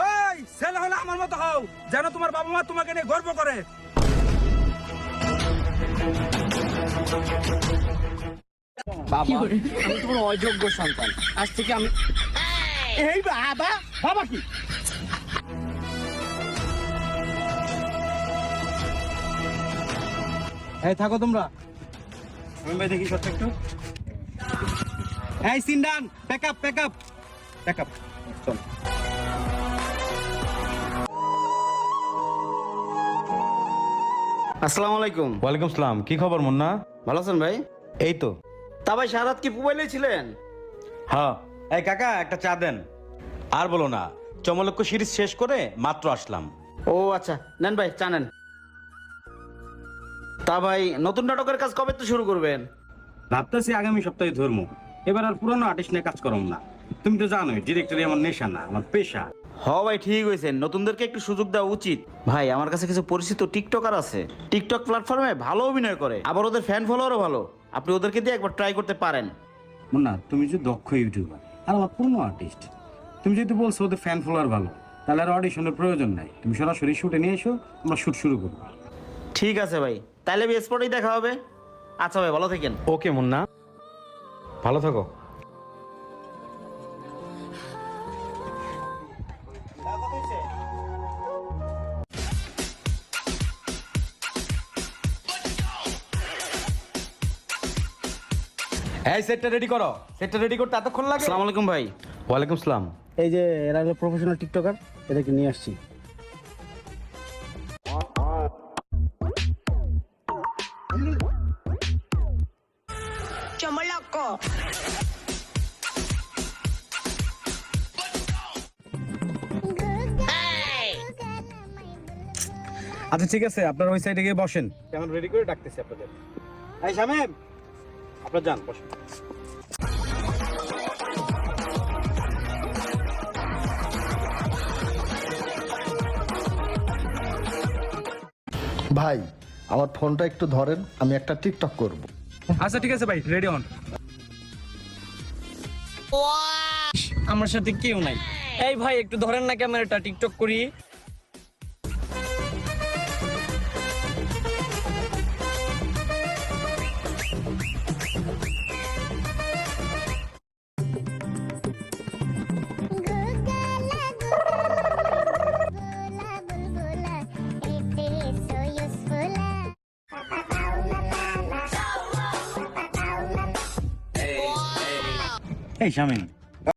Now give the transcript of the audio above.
ওই ছেলে হলে আমার মতো হও, যেন তোমার বাবা মা তোমাকে নিয়ে গর্ব করে। বাবা, আমি তোমার অযোগ্য সন্তান। আজ থেকে আমি এই বাবা, বাবা কি? এই থাকো তোমরা, আমি ভাই দেখি সত্য একটু। এই সিন্ডান, প্যাকআপ প্যাকআপ প্যাকআপ, চল। আসসালামু আলাইকুম। ওয়ালাইকুম সালাম। কি খবর মুন্না? ভালো আছেন ভাই? এই তো। তা ভাই সারাত কি মোবাইলে ছিলেন? হ্যাঁ। এই কাকা একটা চা দেন। আর বলো না, চমলক্ষ সিরিজ শেষ করে মাত্র আসলাম। ও আচ্ছা, নেন ভাই চা নেন। তা ভাই নতুন নাটকের কাজ কবে তো শুরু করবেন? ভাবতেছি আগামী সপ্তাহে ধর্ম। এবার আর পুরনো আর্টিস্ট নিয়ে কাজ করব না। তুমি তো জানোই ডিরেক্টরি আমার নেশা না, আমার পেশা। ভাই ঠিক হয়েছে, নতুনদেরকে একটু সুযোগ দেওয়া উচিত। ভাই আমার কাছে কিছু পরিচিত টিকটকার আছে, টিকটক প্ল্যাটফর্মে ভালো অভিনয় করে, আবার ওদের ফ্যান ফলোয়ারও ভালো। আপনি ওদেরকে দিয়ে একবার ট্রাই করতে পারেন। মুন্না, তুমি যে দক্ষ ইউটিউবার আর আমার পুরনো আর্টিস্ট, তুমি যেহেতু বলছো ওদের ফ্যান ফলোয়ার ভালো, তাহলে আর অডিশনের প্রয়োজন নাই। তুমি সরাসরি শুটে নিয়ে এসো, আমরা শুট শুরু করবো। ঠিক আছে ভাই, তাহলে স্পটেই দেখা হবে। আচ্ছা ভাই, ভালো থাকেন। ওকে মুন্না, ভালো থাকো। এই সেটটা রেডি করো। সেটটা রেডি করতে এতক্ষণ লাগে? আসসালামু আলাইকুম ভাই। ওয়ালাইকুম সালাম। এই যে এরা হলো প্রফেশনাল টিকটকার, এদেরকে নিয়ে আসছি। Chomoloco. আচ্ছা ঠিক আছে, আপনারা ওই সাইডে গিয়ে বসেন, কেমন রেডি করে ডাকতেছি আপনাদের। এই শামিম, আপনারা যান বসেন। ভাই আমার ফোনটা একটু ধরেন, আমি একটা টিকটক করব। আচ্ছা ঠিক আছে ভাই, রেডি হন। আমার সাথে কেউ নাই। এই ভাই একটু ধরেন না ক্যামেরাটা, টিকটক করি। এই শামিম,